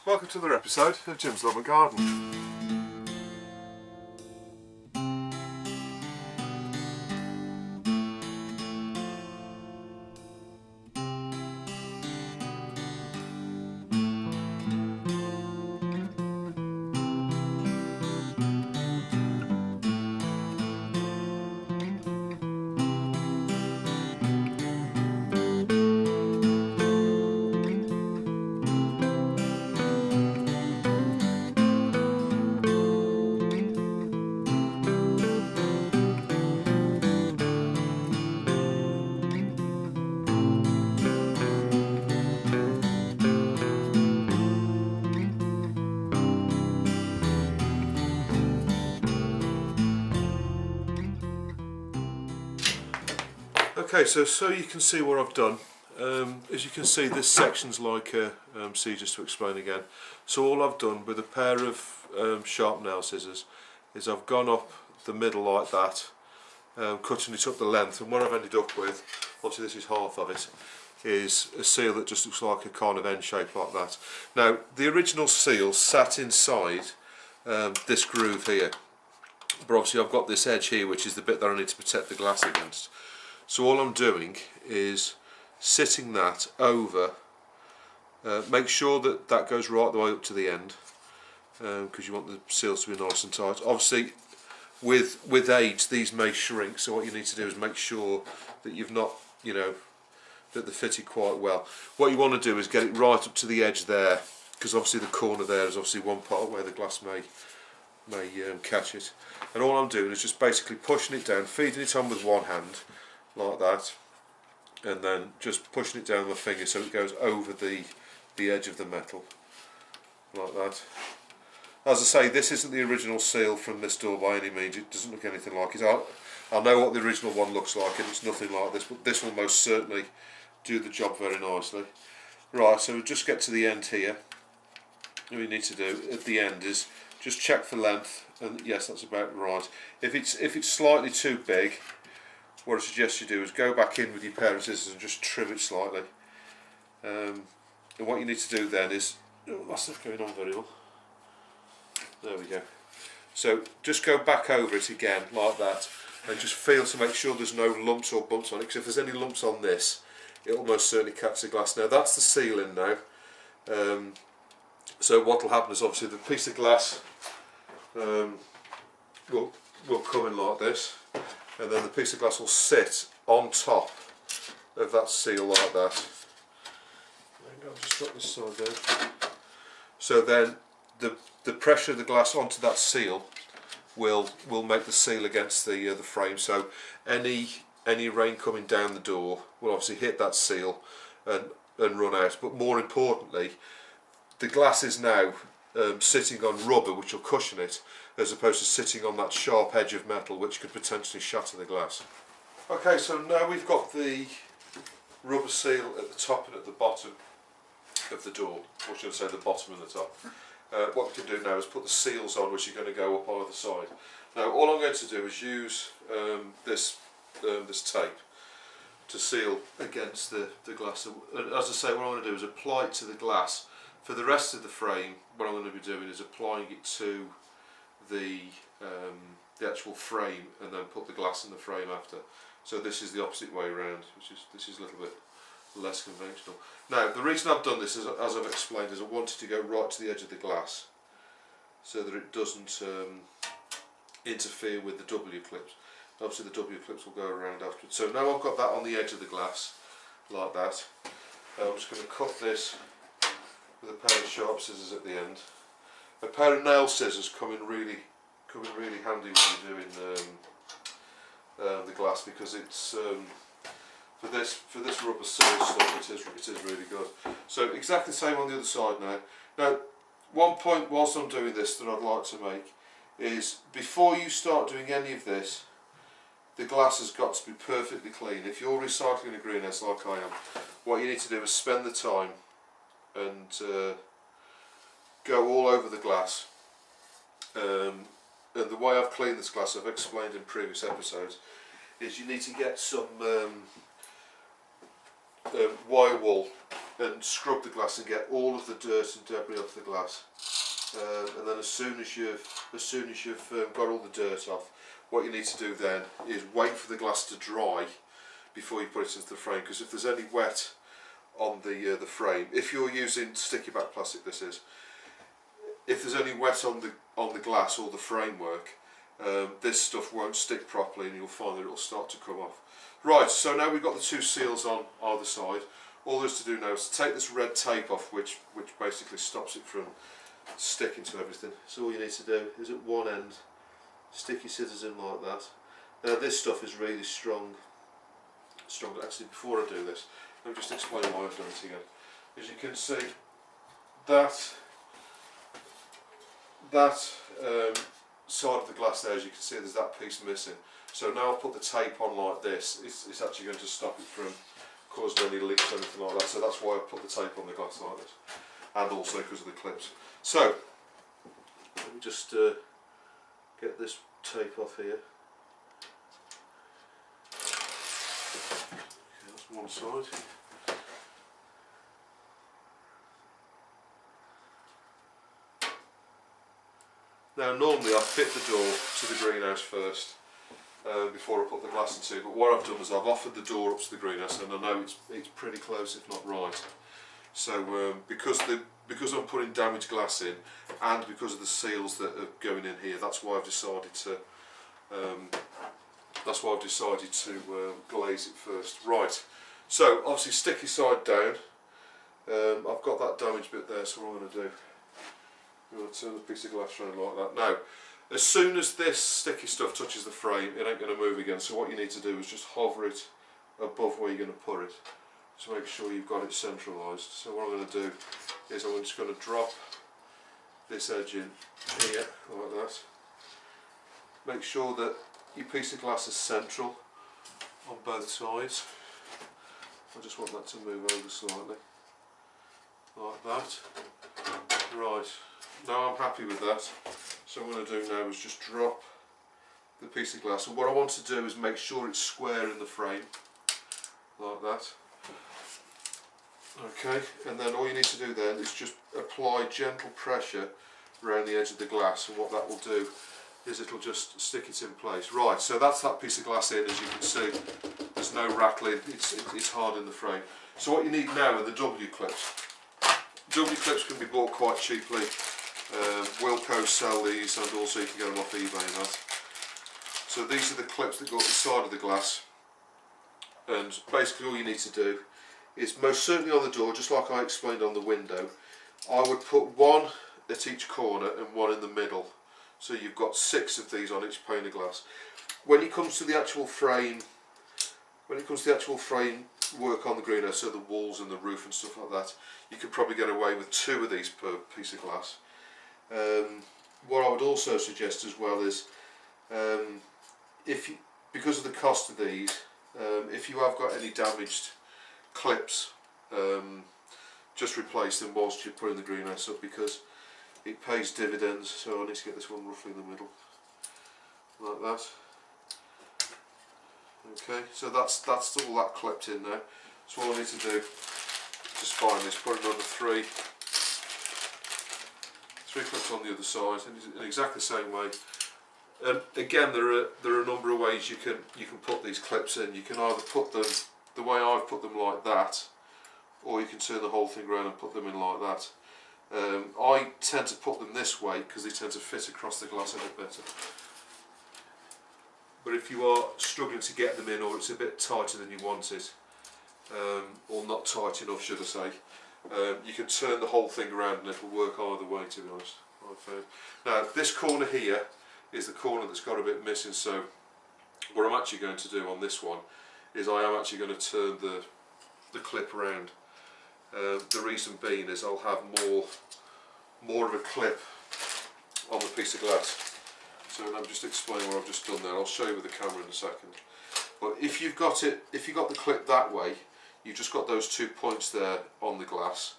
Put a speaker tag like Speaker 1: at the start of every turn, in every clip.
Speaker 1: welcome to another episode of Jim's Allotment Garden. Okay, so you can see what I've done. As you can see, this section's like see, just to explain again. So all I've done with a pair of sharp nail scissors is I've gone up the middle like that, cutting it up the length, and what I've ended up with, obviously this is half of it, is a seal that just looks like a kind of N shape like that. Now the original seal sat inside this groove here, but obviously I've got this edge here which is the bit that I need to protect the glass against. So all I'm doing is sitting that over, make sure that that goes right the way up to the end, because you want the seals to be nice and tight. Obviously with age these may shrink, so what you need to do is make sure that you've not, you know, that they're fitted quite well. What you want to do is get it right up to the edge there, because obviously the corner there is obviously one part where the glass may catch it. And all I'm doing is just basically pushing it down, feeding it on with one hand like that, and then just pushing it down with my finger so it goes over the edge of the metal like that. As I say, this isn't the original seal from this door by any means. It doesn't look anything like it. I know what the original one looks like and it's nothing like this, but this will most certainly do the job very nicely. Right, so we'll just get to the end here. What we need to do at the end is just check for length, and yes, that's about right. If it's slightly too big, what I suggest you do is go back in with your pair of scissors and just trim it slightly. And what you need to do then is, oh, that's not going on very well. There we go. So just go back over it again like that, and just feel to make sure there's no lumps or bumps on it, because if there's any lumps on this, it will most certainly catch the glass. Now that's the seal in now. So what will happen is obviously the piece of glass will come in like this, and then the piece of glass will sit on top of that seal like that. I'll just drop this side down. So then the pressure of the glass onto that seal will make the seal against the frame. So any rain coming down the door will obviously hit that seal and run out. But more importantly, the glass is now sitting on rubber which will cushion it, as opposed to sitting on that sharp edge of metal which could potentially shatter the glass. Okay, so now we've got the rubber seal at the top and at the bottom of the door, or should I say the bottom and the top. What we can do now is put the seals on, which are going to go up either side. Now all I'm going to do is use this tape to seal against the glass. And as I say, what I'm going to do is apply it to the glass. For the rest of the frame, what I'm going to be doing is applying it to the actual frame, and then put the glass in the frame after. So this is the opposite way around, this is a little bit less conventional. Now the reason I've done this is, as I've explained, is I wanted to go right to the edge of the glass so that it doesn't interfere with the W clips. Obviously the W clips will go around afterwards. So now I've got that on the edge of the glass like that. I'm just going to cut this with a pair of sharp scissors at the end. A pair of nail scissors come in really handy when you're doing the glass, because it's for this rubber seal stuff it is really good. So exactly the same on the other side now. Now one point whilst I'm doing this that I'd like to make is, before you start doing any of this, the glass has got to be perfectly clean. If you're recycling a greenhouse like I am, what you need to do is spend the time and go all over the glass. And the way I've cleaned this glass, I've explained in previous episodes, is you need to get some wire wool and scrub the glass and get all of the dirt and debris off the glass. And then as soon as you've got all the dirt off, what you need to do then is wait for the glass to dry before you put it into the frame, because if there's any wet on the frame, if you're using sticky back plastic, this is, if there's any wet on the glass or the framework, this stuff won't stick properly and you'll find that it'll start to come off. Right, so now we've got the two seals on either side. All there is to do now is to take this red tape off, which basically stops it from sticking to everything. So all you need to do is at one end stick your scissors in like that. Now this stuff is really strong. Actually, before I do this, let me just explain why I've done it again. As you can see, that side of the glass there, as you can see, there's that piece missing. So now I'll put the tape on like this. It's actually going to stop it from causing any leaks or anything like that. So that's why I put the tape on the glass like this, and also because of the clips. So let me just get this tape off here. Okay, that's one side. Now normally I fit the door to the greenhouse first before I put the glass into, but what I've done is I've offered the door up to the greenhouse, and I know it's pretty close if not right. So because I'm putting damaged glass in, and because of the seals that are going in here, that's why I've decided to glaze it first. Right. So obviously sticky side down. I've got that damaged bit there, so what I'm going to do, I'm going to turn the piece of glass around like that. Now, as soon as this sticky stuff touches the frame, it ain't going to move again. So what you need to do is just hover it above where you're going to put it, to make sure you've got it centralised. So what I'm going to do is I'm just going to drop this edge in here like that. Make sure that your piece of glass is central on both sides. I just want that to move over slightly, like that. Right, now I'm happy with that. So what I'm going to do now is just drop the piece of glass, and what I want to do is make sure it's square in the frame, like that. Okay, and then all you need to do then is just apply gentle pressure around the edge of the glass, and what that will do is it'll just stick it in place. Right, so that's that piece of glass in. As you can see, there's no rattling, it's hard in the frame. So what you need now are the W clips. W clips can be bought quite cheaply. Wilco sell these, and also you can get them off eBay and that. So these are the clips that go up the side of the glass, and basically all you need to do is, most certainly on the door, just like I explained on the window, I would put one at each corner and one in the middle. So you've got 6 of these on each pane of glass. When it comes to the actual frame, work on the greenhouse, so the walls and the roof and stuff like that, you could probably get away with 2 of these per piece of glass. What I would also suggest as well is, because of the cost of these, if you have got any damaged clips, just replace them whilst you're putting the greenhouse up, because it pays dividends. So I need to get this one roughly in the middle, like that. Okay, so that's all that clipped in now. So all I need to do, just find this, put another 3 clips on the other side, in exactly the same way. Again, there are a number of ways you can put these clips in. You can either put them the way I've put them, like that, or you can turn the whole thing around and put them in like that. I tend to put them this way because they tend to fit across the glass a bit better. But if you are struggling to get them in, or it's a bit tighter than you want it, or not tight enough should I say, you can turn the whole thing around and it will work either way, to be honest, I've found. Now this corner here is the corner that's got a bit missing, so what I'm actually going to do on this one is I am actually going to turn the clip around. The reason being is I'll have more of a clip on the piece of glass. So I'm just explaining what I've just done there. I'll show you with the camera in a second. But if you've got the clip that way, you've just got those 2 points there on the glass.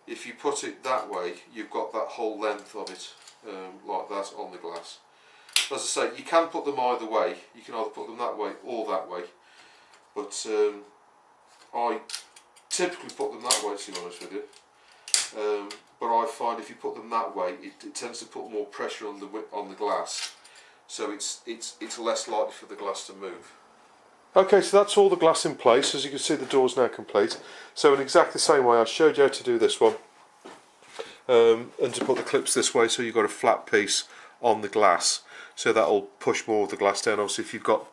Speaker 1: If you put it that way, you've got that whole length of it like that on the glass. As I say, you can put them either way. You can either put them that way or that way. But typically put them that way, to be honest with you. But I find if you put them that way, it tends to put more pressure on the glass, so it's less likely for the glass to move. Okay, so that's all the glass in place. As you can see, the door's now complete. So in exactly the same way I showed you how to do this one, and to put the clips this way, so you've got a flat piece on the glass, so that'll push more of the glass down. Obviously, if you've got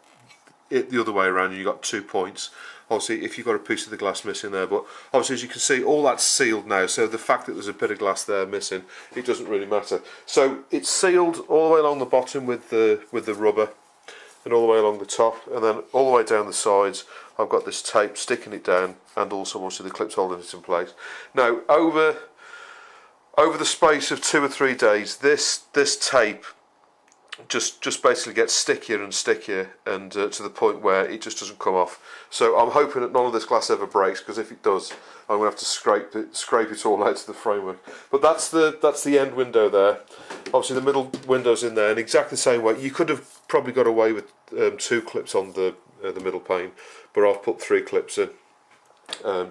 Speaker 1: it the other way around, you've got 2 points. Obviously, if you've got a piece of the glass missing there, but obviously, as you can see, all that's sealed now. So the fact that there's a bit of glass there missing, it doesn't really matter. So it's sealed all the way along the bottom with the rubber, and all the way along the top, and then all the way down the sides. I've got this tape sticking it down, and also obviously the clips holding it in place. Now, over the space of 2 or 3 days, this tape just basically gets stickier and stickier, and to the point where it just doesn't come off. So I'm hoping that none of this glass ever breaks, because if it does, I'm going to have to scrape it all out to the framework. But that's the end window there. Obviously the middle window's in there, in exactly the same way. You could have probably got away with 2 clips on the middle pane, but I've put 3 clips in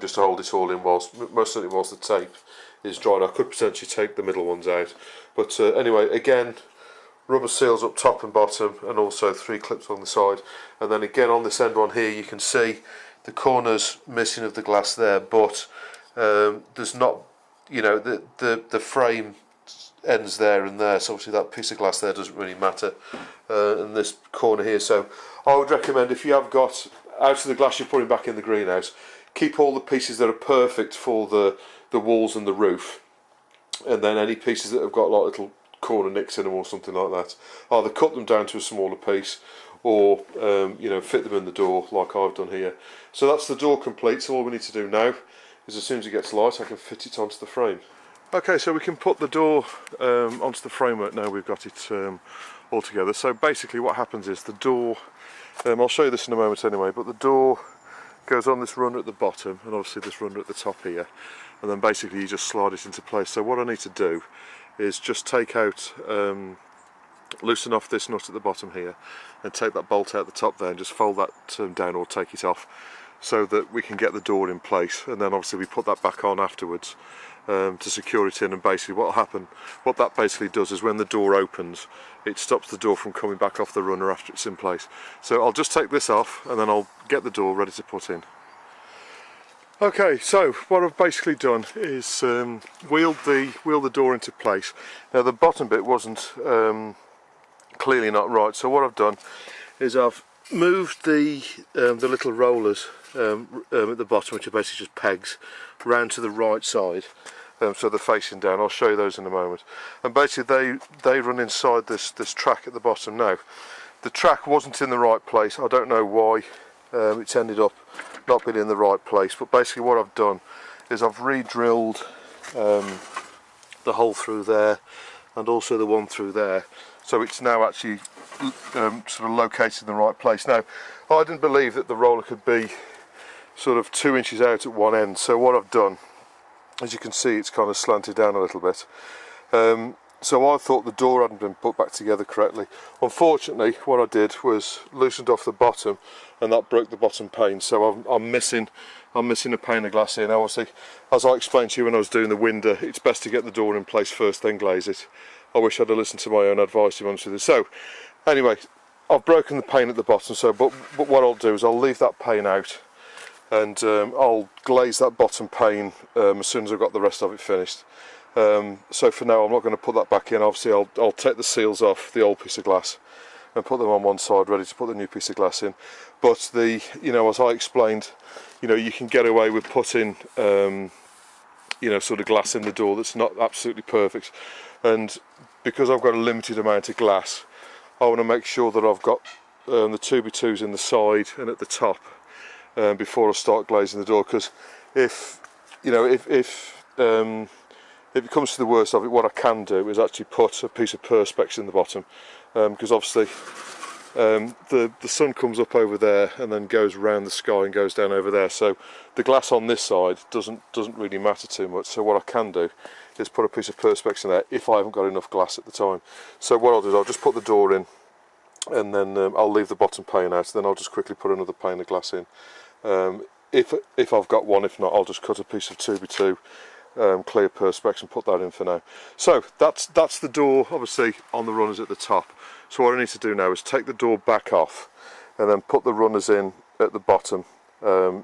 Speaker 1: just to hold it all in, whilst the tape is dried. I could potentially take the middle ones out, but anyway, again, rubber seals up top and bottom, and also 3 clips on the side. And then again on this end one here, you can see the corners missing of the glass there, but there's not, you know, the frame ends there and there, so obviously that piece of glass there doesn't really matter, and this corner here. So I would recommend, if you have got out of the glass you're putting back in the greenhouse, keep all the pieces that are perfect for the walls and the roof, and then any pieces that have got like little corner nicks in them or something like that, either cut them down to a smaller piece, or you know, fit them in the door like I've done here. So that's the door complete. So all we need to do now is, as soon as it gets light, I can fit it onto the frame. Okay, so we can put the door onto the framework now we've got it all together. So basically what happens is the door, I'll show you this in a moment anyway, but the door goes on this runner at the bottom, and obviously this runner at the top here, and then basically you just slide it into place. So what I need to do is just take out, loosen off this nut at the bottom here, and take that bolt out the top there, and just fold that down, or take it off, so that we can get the door in place. And then obviously we put that back on afterwards to secure it in. And basically what that basically does is, when the door opens, it stops the door from coming back off the runner after it's in place. So I'll just take this off, and then I'll get the door ready to put in. Okay, so what I've basically done is wheeled the door into place. Now the bottom bit wasn't clearly not right, so what I've done is I've moved the little rollers at the bottom, which are basically just pegs, round to the right side, so they're facing down. I'll show you those in a moment. And basically they run inside this track at the bottom. Now the track wasn't in the right place. I don't know why it's ended up not being in the right place, but basically what I've done is I've re-drilled the hole through there, and also the one through there, so it's now actually sort of located in the right place. Now I didn't believe that the roller could be sort of 2 inches out at one end, so what I've done, as you can see, it's kind of slanted down a little bit. So I thought the door hadn't been put back together correctly. Unfortunately, what I did was loosened off the bottom, and that broke the bottom pane. So I'm missing a pane of glass here. Now obviously, as I explained to you when I was doing the window, it's best to get the door in place first, then glaze it. I wish I'd have listened to my own advice, to be honest with you. So anyway, I've broken the pane at the bottom. So but what I'll do is I'll leave that pane out, and I'll glaze that bottom pane as soon as I've got the rest of it finished. So for now I'm not going to put that back in. Obviously I'll take the seals off the old piece of glass and put them on one side, ready to put the new piece of glass in. But you know, as I explained, you know, you can get away with putting you know, sort of glass in the door that's not absolutely perfect, and because I've got a limited amount of glass, I want to make sure that I've got the 2x2s in the side and at the top before I start glazing the door. Because if you know, if it comes to the worst of it, what I can do is actually put a piece of perspex in the bottom, because obviously the sun comes up over there and then goes around the sky and goes down over there, so the glass on this side doesn't really matter too much. So what I can do is put a piece of perspex in there if I haven't got enough glass at the time. So what I'll do is I'll just put the door in, and then I'll leave the bottom pane out, then I'll just quickly put another pane of glass in. if I've got one. If not, I'll just cut a piece of 2x2 clear perspex and put that in for now. So that's the door obviously on the runners at the top. So what I need to do now is take the door back off and then put the runners in at the bottom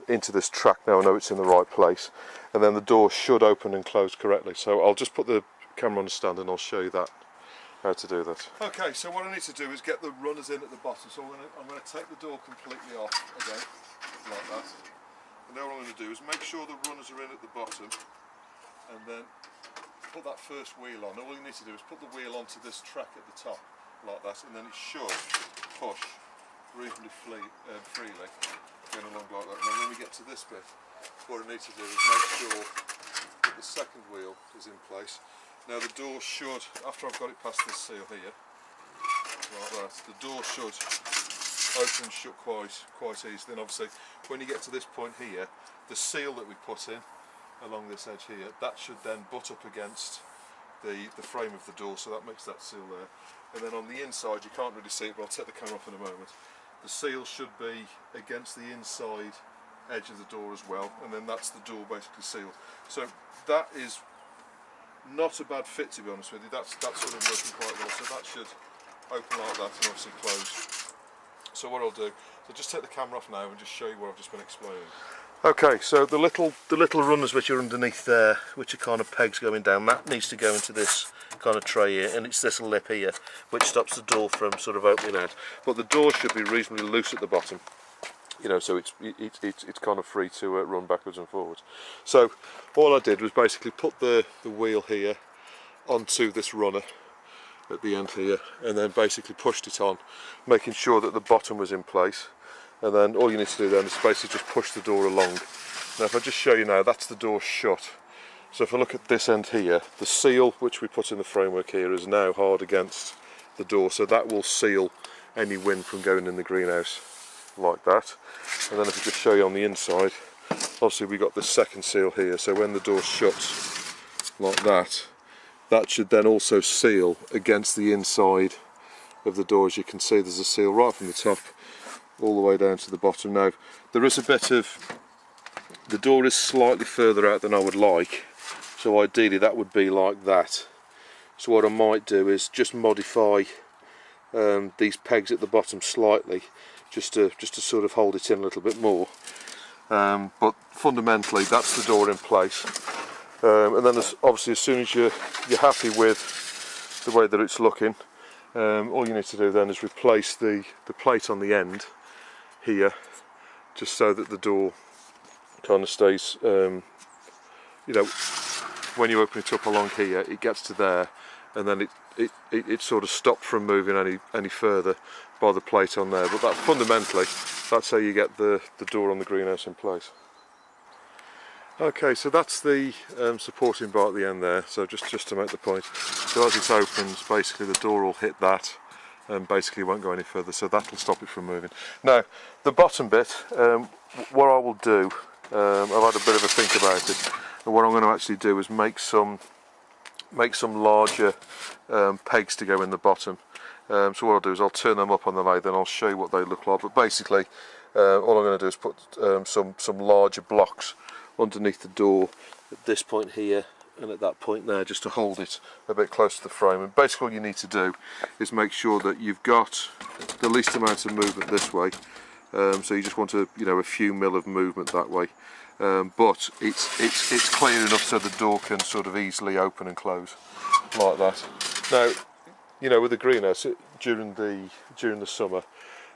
Speaker 1: into this track. Now I know it's in the right place, and then the door should open and close correctly. So I'll just put the camera on the stand and I'll show you that, how to do that. Okay, so what I need to do is get the runners in at the bottom. So I'm going to take the door completely off again, like that. And now what I'm going to do is make sure the runners are in at the bottom, and then put that first wheel on. All you need to do is put the wheel onto this track at the top, like that, and then it should push reasonably freely going along like that. Now when we get to this bit, what I need to do is make sure that the second wheel is in place. Now the door should, after I've got it past this seal here, like that, the door should open and shut quite easily. And obviously when you get to this point here, the seal that we put in along this edge here, that should then butt up against the frame of the door, so that makes that seal there. And then on the inside, you can't really see it, but I'll take the camera off in a moment. The seal should be against the inside edge of the door as well, and then that's the door basically sealed. So that is not a bad fit, to be honest with you. That's sort of working quite well. So that should open like that and obviously close. So what I'll do, so just take the camera off now and just show you what I've just been explaining. Okay, so the little runners which are underneath there, which are kind of pegs going down, that needs to go into this kind of tray here, and it's this lip here which stops the door from sort of opening out. But the door should be reasonably loose at the bottom, you know, so it's kind of free to run backwards and forwards. So all I did was basically put the wheel here onto this runner at the end here, and then basically pushed it on, making sure that the bottom was in place. And then all you need to do then is basically just push the door along. Now if I just show you now, that's the door shut. So if I look at this end here, the seal which we put in the framework here is now hard against the door, so that will seal any wind from going in the greenhouse like that. And then if I just show you on the inside, obviously we got this second seal here, so when the door shuts like that, that should then also seal against the inside of the door. As you can see, there's a seal right from the top all the way down to the bottom. Now there is a bit of, the door is slightly further out than I would like, so ideally that would be like that. So what I might do is just modify these pegs at the bottom slightly, just to sort of hold it in a little bit more, but fundamentally that's the door in place. And then obviously as soon as you're happy with the way that it's looking, all you need to do then is replace the plate on the end here, just so that the door kind of stays, you know, when you open it up along here, it gets to there, and then it sort of stopped from moving any further by the plate on there. But that fundamentally, that's how you get the door on the greenhouse in place. Okay, so that's the supporting bar at the end there, so just to make the point. So as it opens, basically the door will hit that and basically won't go any further, so that'll stop it from moving. Now, the bottom bit, what I will do, I've had a bit of a think about it, and what I'm going to actually do is make some larger pegs to go in the bottom. So what I'll do is I'll turn them up on the lathe and I'll show you what they look like. But basically, all I'm going to do is put some larger blocks underneath the door at this point here and at that point there, just to hold it a bit close to the frame. And basically all you need to do is make sure that you've got the least amount of movement this way. So you just want a few mil of movement that way, but it's clear enough so the door can sort of easily open and close like that. Now, you know, with the greenhouse during the summer,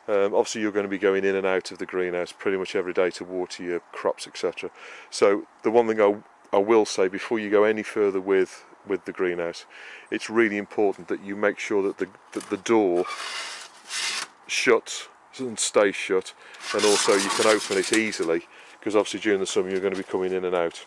Speaker 1: obviously you're going to be going in and out of the greenhouse pretty much every day to water your crops, etc. So the one thing I will say before you go any further with the greenhouse, it's really important that you make sure that the door shuts and stays shut, and also you can open it easily, because obviously during the summer you're going to be coming in and out,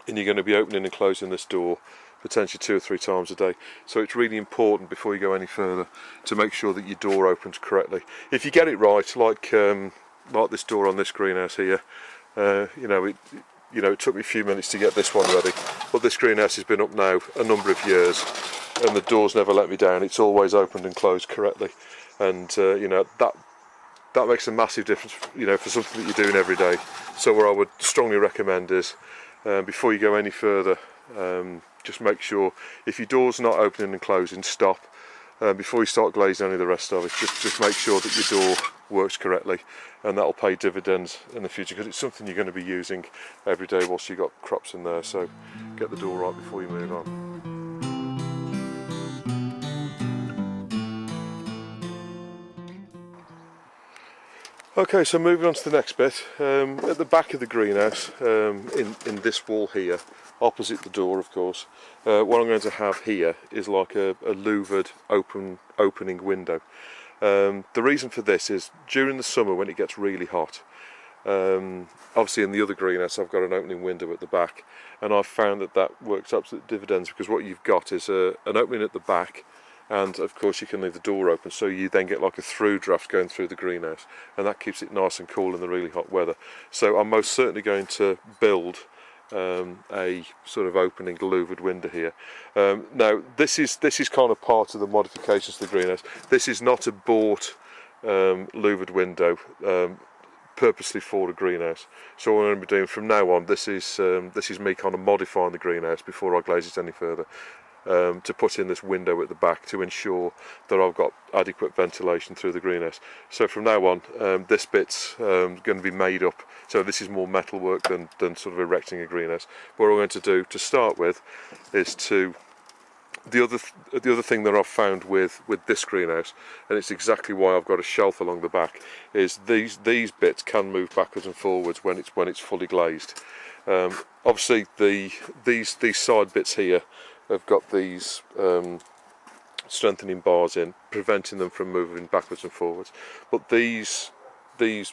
Speaker 1: and you're going to be opening and closing this door potentially 2 or 3 times a day. So it's really important before you go any further to make sure that your door opens correctly. If you get it right, like this door on this greenhouse here, it took me a few minutes to get this one ready, but this greenhouse has been up now a number of years and the door's never let me down. It's always opened and closed correctly, and that makes a massive difference, you know, for something that you're doing every day. So what I would strongly recommend is, before you go any further, just make sure if your door's not opening and closing, stop. Before you start glazing any of the rest of it, just make sure that your door works correctly, and that'll pay dividends in the future, because it's something you're going to be using every day whilst you've got crops in there. So get the door right before you move on. Okay, so moving on to the next bit, at the back of the greenhouse, in this wall here, opposite the door of course, what I'm going to have here is like a louvered opening window. The reason for this is during the summer when it gets really hot, obviously in the other greenhouse I've got an opening window at the back, and I've found that works absolute dividends, because what you've got is an opening at the back, and of course you can leave the door open, so you then get like a through draft going through the greenhouse, and that keeps it nice and cool in the really hot weather. So I'm most certainly going to build a sort of opening louvered window here. Now this is kind of part of the modifications to the greenhouse. This is not a bought louvered window purposely for the greenhouse. So what I'm going to be doing from now on, this is me kind of modifying the greenhouse before I glaze it any further, to put in this window at the back to ensure that I've got adequate ventilation through the greenhouse. So from now on, this bit's going to be made up. So this is more metal work than sort of erecting a greenhouse. What we're going to do to start with is the other thing that I've found with this greenhouse, and it's exactly why I've got a shelf along the back, is these bits can move backwards and forwards when it's fully glazed. Obviously these side bits here have got these strengthening bars in, preventing them from moving backwards and forwards. But these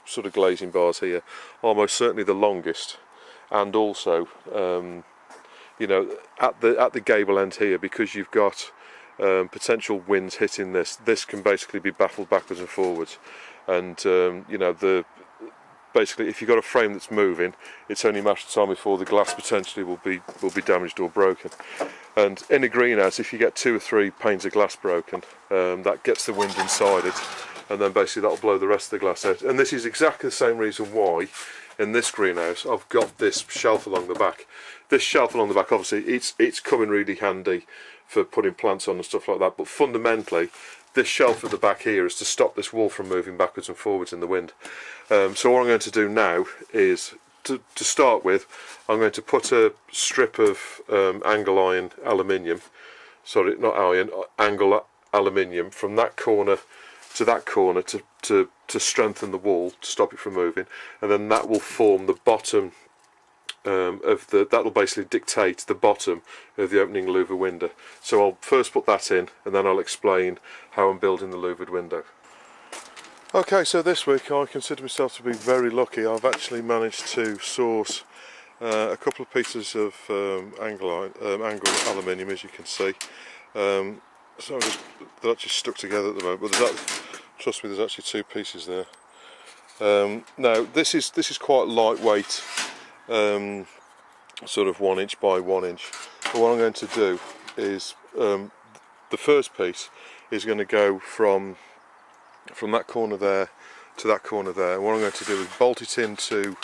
Speaker 1: sort of glazing bars here are most certainly the longest, and also you know, at the gable end here, because you've got potential winds hitting this can basically be baffled backwards and forwards, and you know, basically if you've got a frame that's moving, it's only a matter of time before the glass potentially will be damaged or broken. And in a greenhouse, if you get 2 or 3 panes of glass broken, that gets the wind inside it, and then basically that'll blow the rest of the glass out. And this is exactly the same reason why in this greenhouse I've got this shelf along the back. This shelf along the back, obviously it's coming really handy for putting plants on and stuff like that, but fundamentally this shelf at the back here is to stop this wall from moving backwards and forwards in the wind. So what I'm going to do now is, to start with, I'm going to put a strip of angle iron aluminium, sorry, not iron, angle aluminium from that corner to that corner to strengthen the wall, to stop it from moving, and then that will form the bottom that'll basically dictate the bottom of the opening louvered window. So I'll first put that in, and then I'll explain how I'm building the louvered window. Okay, so this week I consider myself to be very lucky. I've actually managed to source a couple of pieces of angle aluminium, as you can see. So they're actually stuck together at the moment, but trust me, there's actually 2 pieces there. Now this is quite lightweight, sort of 1 inch by 1 inch. But what I'm going to do is, the first piece is going to go from that corner there to that corner there, and what I'm going to do is bolt it into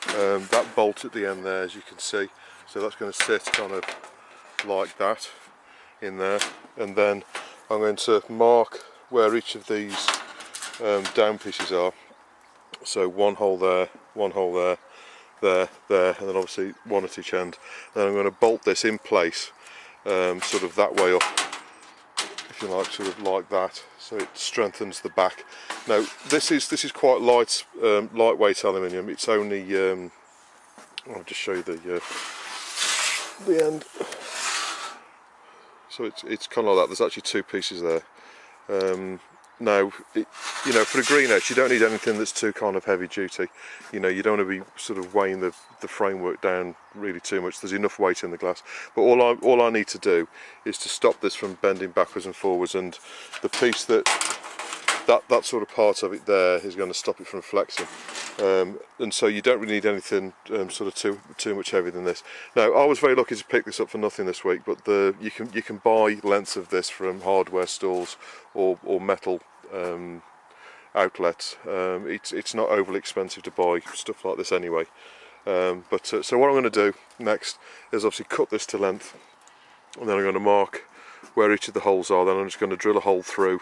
Speaker 1: that bolt at the end there, as you can see. So that's going to sit kind of like that in there, and then I'm going to mark where each of these down pieces are. So 1 hole there, 1 hole there, there, and then obviously 1 at each end. Then I'm going to bolt this in place, sort of that way up, if you like, sort of like that, so it strengthens the back. Now this is quite lightweight aluminium. It's only I'll just show you the end. So it's kind of like that. There's actually 2 pieces there. Now, you know, for a greenhouse you don't need anything that's too kind of heavy duty. You know, you don't want to be sort of weighing the framework down really too much. There's enough weight in the glass. But all I need to do is to stop this from bending backwards and forwards, and the piece that sort of part of it there is going to stop it from flexing. And so you don't really need anything sort of too much heavier than this. Now I was very lucky to pick this up for nothing this week, but you can buy lengths of this from hardware stores or metal outlets. It's not overly expensive to buy stuff like this anyway. So what I'm going to do next is obviously cut this to length, and then I'm going to mark where each of the holes are. Then I'm just going to drill a hole through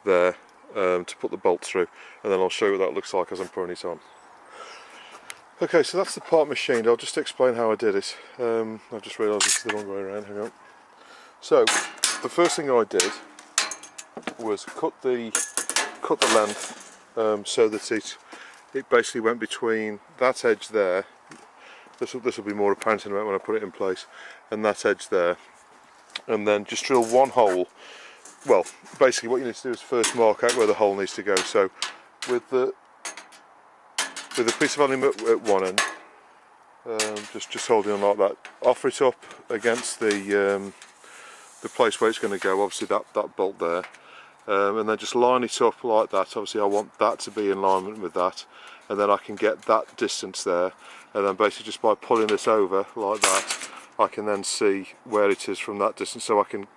Speaker 1: there to put the bolt through, and then I'll show you what that looks like as I'm putting it on. Okay, so that's the part machined. I'll just explain how I did it. I've just realised it's the wrong way around. Hang on. So the first thing I did was cut the length so that it basically went between that edge there. This will be more apparent in a minute when I put it in place, and that edge there, and then just drill one hole. Well, basically what you need to do is first mark out where the hole needs to go. So with the piece of aluminium at one end, just holding on like that, offer it up against the place where it's going to go, obviously that bolt there, and then just line it up like that. Obviously I want that to be in alignment with that, and then I can get that distance there, and then basically just by pulling this over like that, I can then see where it is from that distance, so I can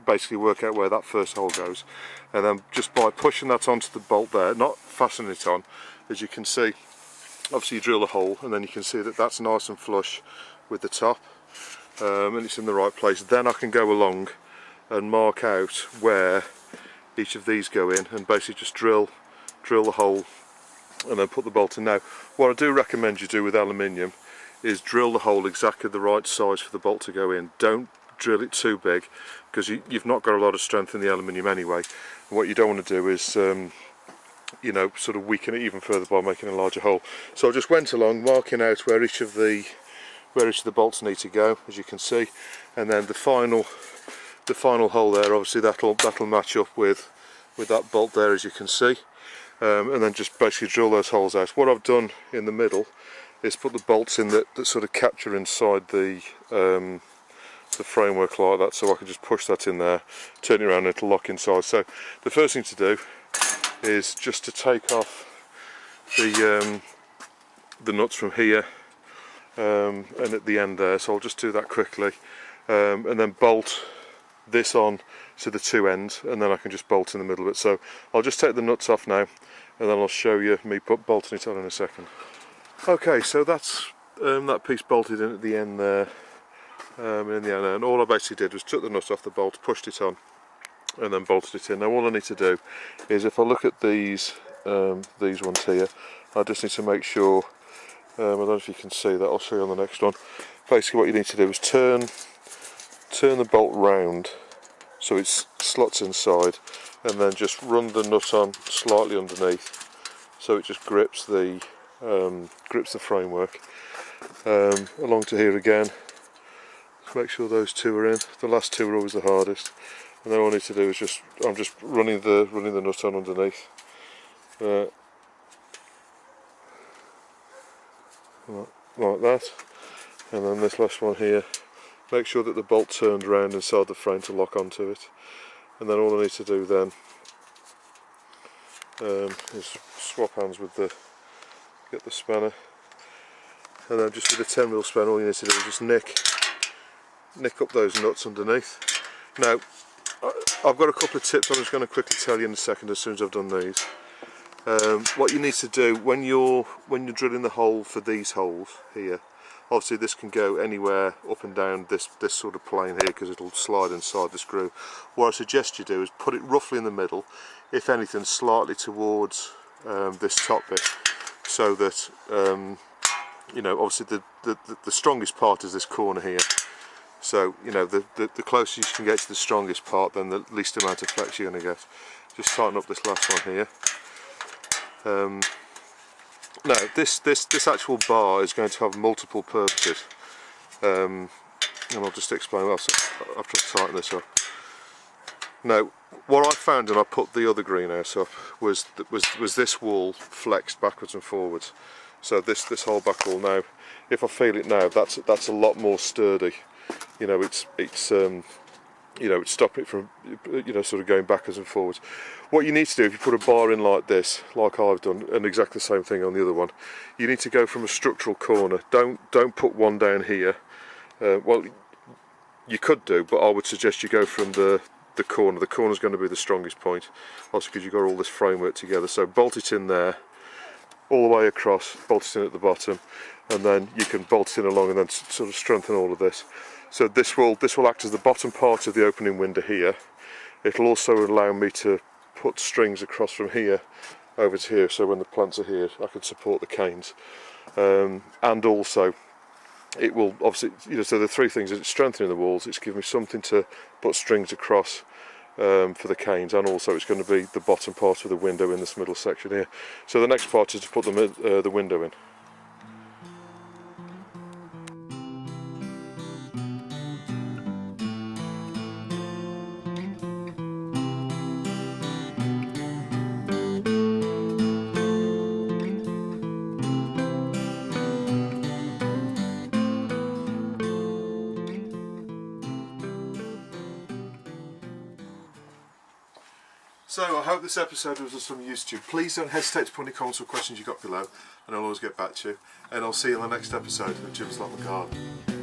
Speaker 1: basically work out where that first hole goes, and then just by pushing that onto the bolt there, not fastening it on, as you can see, obviously you drill a hole, and then you can see that that's nice and flush with the top, and it's in the right place. Then I can go along and mark out where each of these go in, and basically just drill the hole and then put the bolt in. Now what I do recommend you do with aluminium is drill the hole exactly the right size for the bolt to go in. Don't drill it too big, because you've not got a lot of strength in the aluminium anyway, and what you don't want to do is you know, sort of weaken it even further by making a larger hole. So I just went along marking out where each of the bolts need to go, as you can see, and then the final hole there, obviously that'll match up with that bolt there, as you can see, and then just basically drill those holes out. What I've done in the middle is put the bolts in that sort of capture inside the framework like that, so I can just push that in there, turn it around and it'll lock inside. So the first thing to do is just to take off the nuts from here and at the end there, so I'll just do that quickly, and then bolt this on to the two ends, and then I can just bolt in the middle of it. So I'll just take the nuts off now, and then I'll show you me bolting it on in a second. Okay, so that's that piece bolted in at the end there, and all I basically did was took the nut off the bolt, pushed it on, and then bolted it in. Now all I need to do is, if I look at these ones here, I just need to make sure, I don't know if you can see that, I'll show you on the next one. Basically what you need to do is turn the bolt round so it slots inside, and then just run the nut on slightly underneath so it just grips the framework. Along to here again, make sure those two are in. The last two are always the hardest, and then all I need to do is I'm just running the nut on underneath, like that, and then this last one here, make sure that the bolt turned round inside the frame to lock onto it, and then all I need to do then is swap hands with get the spanner, and then just with a 10mm spanner all you need to do is just nick up those nuts underneath. Now I've got a couple of tips I'm just going to quickly tell you in a second as soon as I've done these. What you need to do when you're drilling the hole for these holes here, obviously this can go anywhere up and down this sort of plane here, because it'll slide inside the screw. What I suggest you do is put it roughly in the middle, if anything slightly towards this top bit, so that you know, obviously the strongest part is this corner here. So you know, the closer you can get to the strongest part, then the least amount of flex you're going to get. Just tighten up this last one here. Now this actual bar is going to have multiple purposes, and I'll just explain after I've tightened this up. Now what I found when I put the other greenhouse up was this wall flexed backwards and forwards. So this whole back wall now, if I feel it now, that's a lot more sturdy. You know, it's you know, it's stopping it from, you know, sort of going backwards and forwards. What you need to do, if you put a bar in like this, like I've done, and exactly the same thing on the other one, you need to go from a structural corner. Don't put one down here. Well, you could do, but I would suggest you go from the the corner. The corner is going to be the strongest point, also because you've got all this framework together. So bolt it in there, all the way across, bolt it in at the bottom, and then you can bolt it in along and then sort of strengthen all of this. So this will act as the bottom part of the opening window here. It'll also allow me to put strings across from here over to here, so when the plants are here I can support the canes. And also it will obviously, you know, so the three things: it's strengthening the walls, it's giving me something to put strings across for the canes, and also it's going to be the bottom part of the window in this middle section here. So the next part is to put the window in. So I hope this episode was of some use to you. Please don't hesitate to put any comments or questions you got below, and I'll always get back to you. And I'll see you in the next episode of Jim's Allotment Garden.